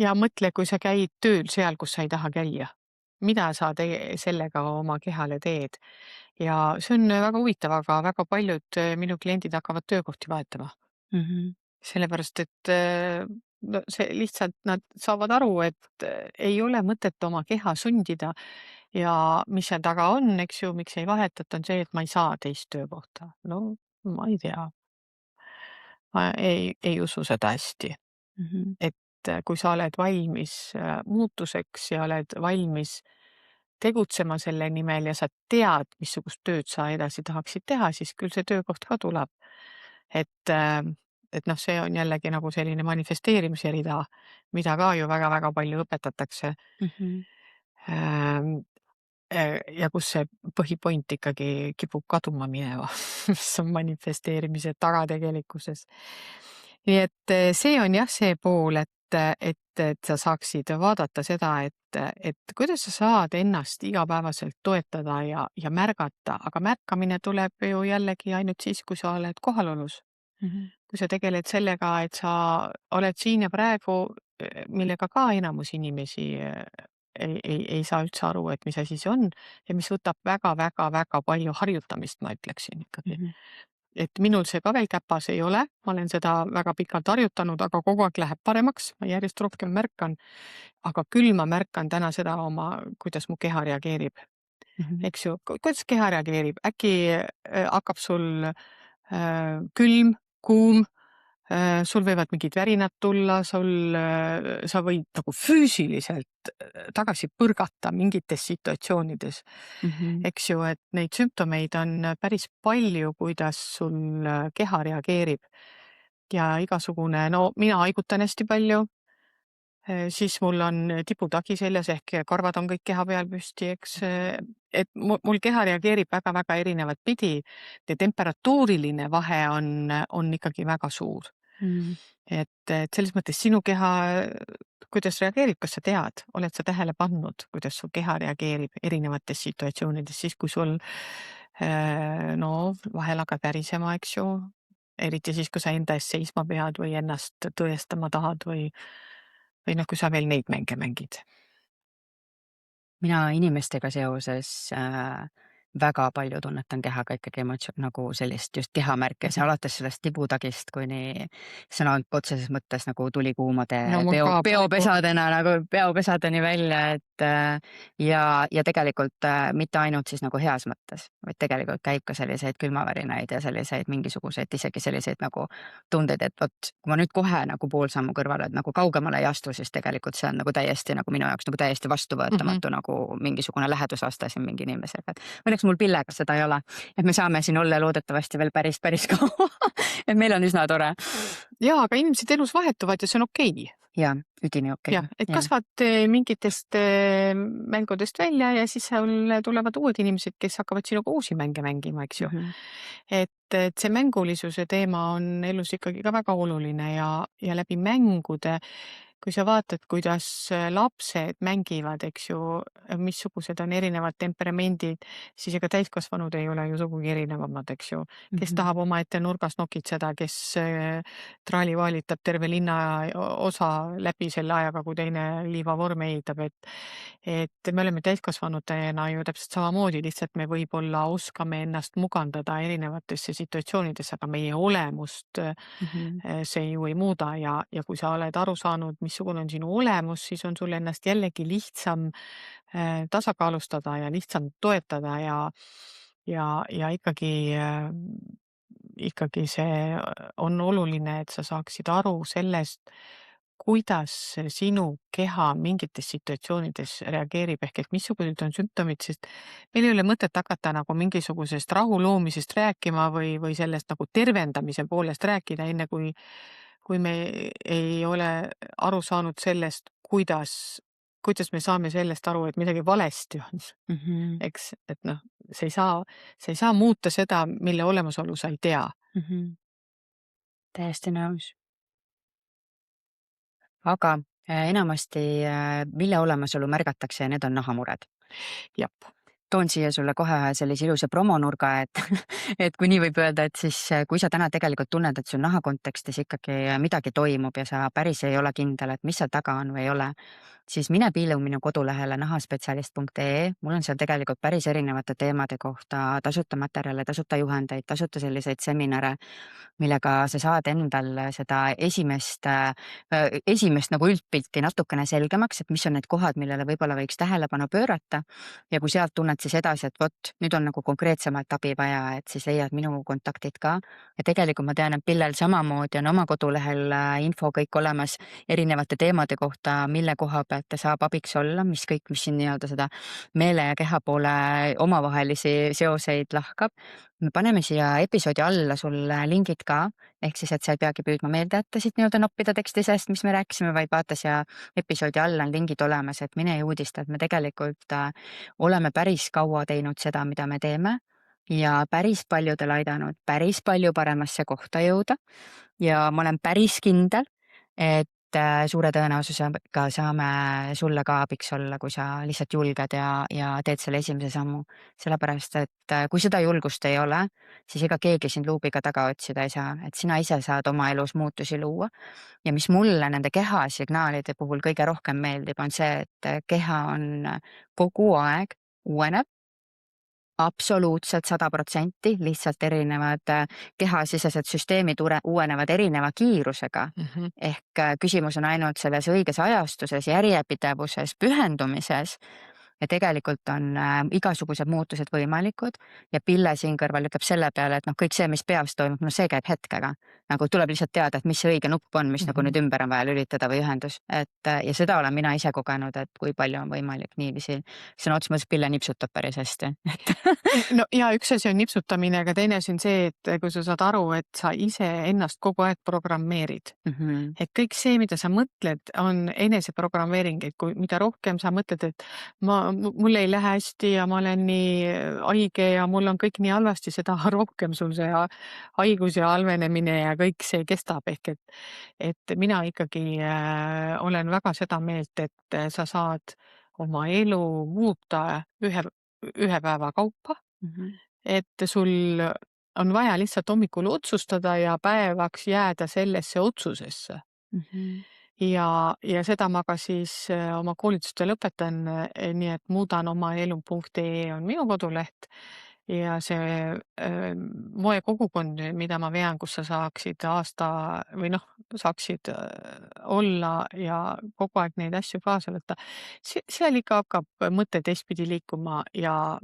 Ja mõtle, kui sa käid tööl seal, kus sa ei taha käia. Mida sa sellega oma kehale teed. Ja see on väga huvitav, aga väga paljud minu kliendid hakkavad töökohti vahetama. Sellepärast, et no see lihtsalt nad saavad aru, et ei ole mõtet oma keha sundida ja mis seal taga on, eks ju, miks ei vahetata, on see, et ma ei saa teist töökohta. No ma ei tea. Ma ei usu seda hästi. Et kui sa oled valmis muutuseks ja oled valmis tegutsema selle nimel ja sa tead, missugust tööd sa edasi tahaksid teha, siis küll see töökoht ka tuleb. Et noh, see on jällegi nagu selline manifesteerimise rida, mida ka ju väga-väga palju õpetatakse. Ja kus see põhipoint ikkagi kipub kaduma mineva, mis on manifesteerimise taga tegelikkuses. Nii et see on jah see pool, et sa saaksid vaadata seda, et kuidas sa saad ennast igapäevaselt toetada ja märgata, aga märkamine tuleb ju jällegi ainult siis, kui sa oled kohalolus. Kui sa tegeled sellega, et sa oled siin ja praegu, millega ka enamus inimesi ei saa üldse aru, et mis asi see on ja mis võtab väga-väga-väga palju harjutamist, ma ütleksin ikkagi. Et minul see ka veel käpas ei ole, ma olen seda väga pikalt harjutanud, aga kogu aeg läheb paremaks, ma järjest rohkem märkan, aga küll ma märkan täna seda kuidas mu keha reageerib. Eks ju, kuidas keha reageerib? Äkki hakkab sul külm, kuum, sul võivad mingid värinad tulla, sa võid nagu füüsiliselt tagasi põrgata mingites situatsioonides. Eks ju, et neid sümptomeid on päris palju, kuidas sul keha reageerib. Ja igasugune, no mina haigutan hästi palju, siis mul on tiputagi seljas ehk karvad on kõik keha peal püsti, eks. Et mul keha reageerib väga-väga erinevat pidi ja temperatuuriline vahe on ikkagi väga suur. Et selles mõttes sinu keha, kuidas reageerib, kas sa tead, oled sa tähele pannud, kuidas su keha reageerib erinevates situatsioonides, siis kui sul no vahel hakkab värisema, eks ju, eriti siis, kui sa enda eest seisma pead või ennast tõestama tahad või noh, kui sa veel neid mänge mängid. Mina inimestega seoses väga palju tunnetan kehaga ikkagi nagu sellist just kehamärke, alates sellest tibutagist kuni sõna otseses mõttes nagu tulikuumade peopesadena nagu peopesadeni välja, et ja tegelikult mitte ainult siis nagu heas mõttes, vaid tegelikult käib ka selliseid külmavärinaid ja selliseid mingisuguseid isegi selliseid nagu tundeid, et vot kui ma nüüd kohe nagu pool sammu kõrvale, et nagu kaugemale ei astu, siis tegelikult see on nagu täiesti nagu minu jaoks nagu täiesti vastuvõetamatu nagu mingisugune lähedusaste siin mingi inimesega, et õnneks mul pillega seda ei ole, et me saame siin olla loodetavasti veel päris kaua, et meil on üsna tore. Jaa, aga inimesed elus vahetuvad ja see on okei. Jaa, üdini okei. Jah, et Jah. kasvad mingitest mängudest välja ja siis sul tulevad uued inimesed, kes hakkavad sinuga uusi mänge mängima, eks ju. Mhm. Et see mängulisuse teema on elus ikkagi ka väga oluline ja läbi mängude, kui sa vaatad, kuidas lapsed mängivad, eks ju, missugused on erinevad temperamendid, siis ega täiskasvanud ei ole ju sugugi erinevamad, eks ju. Kes Mhm. tahab omaette nurgas nokitseda, kes traalivaalitab terve linna osa läbi selle ajaga, kui teine liivavorme ehitab, et me oleme täiskasvanutena ju täpselt samamoodi, lihtsalt me võib-olla oskame ennast mugandada erinevatesse situatsioonidesse, aga meie olemust Mhm. see ju ei muuda ja kui sa oled aru saanud, missugune on sinu olemus, siis on sul ennast jällegi lihtsam tasakaalustada ja lihtsam toetada ja ikkagi see on oluline, et sa saaksid aru sellest, kuidas sinu keha mingites situatsioonides reageerib ehk et missugused on sümptomid, sest meil ei ole mõtet hakata nagu mingisugusest rahu loomisest rääkima või sellest nagu tervendamise poolest rääkida, enne kui me ei ole aru saanud sellest, kuidas me saame sellest aru, et midagi valesti on, Mhm. eks, et noh, sa ei saa muuta seda, mille olemasolu sa ei tea. Mhm. Täiesti nõus. Aga enamasti, mille olemasolu märgatakse ja need on nahamured. Jah. Toon siia sulle kohe ühe sellise ilusa promonurga, et et kui nii võib öelda, et siis kui sa täna tegelikult tunned, et sul naha kontekstis ikkagi midagi toimub ja sa päris ei ole kindel, et mis seal taga on või ei ole, siis mine piilu minu kodulehele nahaspetsialist.ee. Mul on seal tegelikult päris erinevate teemade kohta tasuta materjale, tasuta juhendeid, tasuta selliseid seminare, millega sa saad endal seda esimest nagu üldpilti natukene selgemaks, et mis on need kohad, millele võib-olla võiks tähelepanu pöörata. Ja kui sealt tunned siis edasi, et vot nüüd on nagu konkreetsemalt abi vaja, et siis leiad minu kontaktid ka. Ja tegelikult ma tean, et Pillel samamoodi on oma kodulehel info kõik olemas erinevate teemade kohta, mille koha pealt ta saab abiks olla, mis siin nii-öelda seda meele ja keha poole omavahelisi seoseid lahkab. Me paneme siia episoodi alla sulle lingid ka, ehk siis, et sa ei peagi püüdma meelde jätta siit nii-öelda noppida teksti seest, mis me rääkisime, vaid vaata siia episoodi alla on lingid olemas, et mine ja uudista, et me tegelikult oleme päris kaua teinud seda, mida me teeme ja päris paljudel aidanud päris palju paremasse kohta jõuda. Ja ma olen päris kindel, et suure tõenäosusega saame sulle ka abiks olla, kui sa lihtsalt julged ja teed selle esimese sammu. Sellepärast, et kui seda julgust ei ole, siis ega keegi sind luubiga taga otsida ei saa, et sina ise saad oma elus muutusi luua. Ja mis mulle nende kehasignaalide puhul kõige rohkem meeldib, on see, et keha on kogu aeg uuenev, absoluutselt 100%, lihtsalt erinevad kehasisesed süsteemid uuenevad erineva kiirusega. Mhm. Ehk küsimus on ainult selles õiges ajastuses, järjepidevuses, pühendumises ja tegelikult on igasugused muutused võimalikud ja Pille siin kõrval ütleb selle peale, et noh, kõik see, mis peas toimub, no see käib hetkega. Nagu tuleb lihtsalt teada, et mis see õige nupp on, mis nagu nüüd ümber on vaja lülitada või ühendus. Et ja seda olen mina ise kogenud, et kui palju on võimalik niiviisi. Sõna otseses mõttes Pille nipsutab päris hästi. No ja üks asi on nipsutamine, aga teine asi on see, et kui sa saad aru, et sa ise ennast kogu aeg programmeerid. Et kõik see, mida sa mõtled, on eneseprogrammeering, et kui mida rohkem sa mõtled, et mul ei lähe hästi ja ma olen nii haige ja mul on kõik nii halvasti, seda rohkem sul see haigus ja halvenemine ja kõik see kestab. Ehk et mina ikkagi olen väga seda meelt, et sa saad oma elu muuta ühe päeva kaupa, et sul on vaja lihtsalt hommikul otsustada ja päevaks jääda sellesse otsusesse. Ja seda ma ka siis oma koolitustel õpetan, nii et muudanomaelu.ee on minu koduleht ja see moekogukond, mida ma vean, kus sa saaksid aasta või noh, saaksid olla ja kogu aeg neid asju kaasa võtta. Seal ikka hakkab mõte teistpidi liikuma ja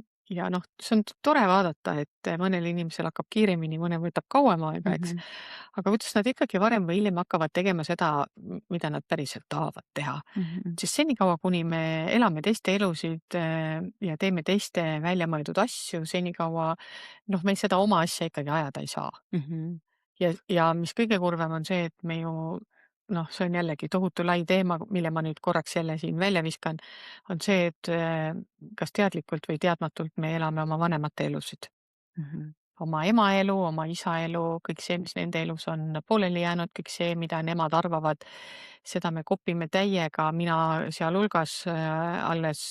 noh, see on tore vaadata, et mõnel inimesel hakkab kiiremini, mõnel võtab kauem aega, eks. Aga kuidas nad ikkagi varem või hiljem hakkavad tegema seda, mida nad päriselt tahavad teha. Sest senikaua, kuni me elame teiste elusid ja teeme teiste väljamõeldud asju, senikaua noh, me seda oma asja ikkagi ajada ei saa. Ja mis kõige kurvem on see, et me ju noh, see on jällegi tohutu lai teema, mille ma nüüd korraks jälle siin välja viskan, on see, et kas teadlikult või teadmatult me elame oma vanemate elusid. Oma ema elu, oma isa elu, kõik see, mis nende elus on pooleli jäänud, kõik see, mida nemad arvavad, seda me kopime täiega, mina sealhulgas alles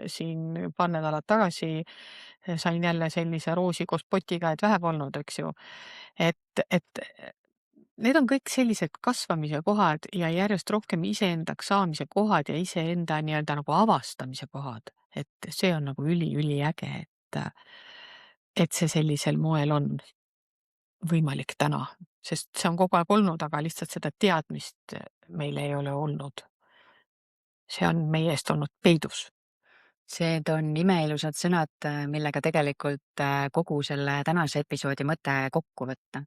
siin paar nädalat tagasi sain jälle sellise roosi koos potiga, et vähe polnud, eks ju. Et need on kõik sellised kasvamise kohad ja järjest rohkem iseendaks saamise kohad ja iseenda nii-öelda nagu avastamise kohad. Et see on nagu üliäge, et see sellisel moel on võimalik täna, sest see on kogu aeg olnud, aga lihtsalt seda teadmist meil ei ole olnud. See on meie eest olnud peidus. Need on imeilusad sõnad, millega tegelikult kogu selle tänase episoodi mõte kokku võtta.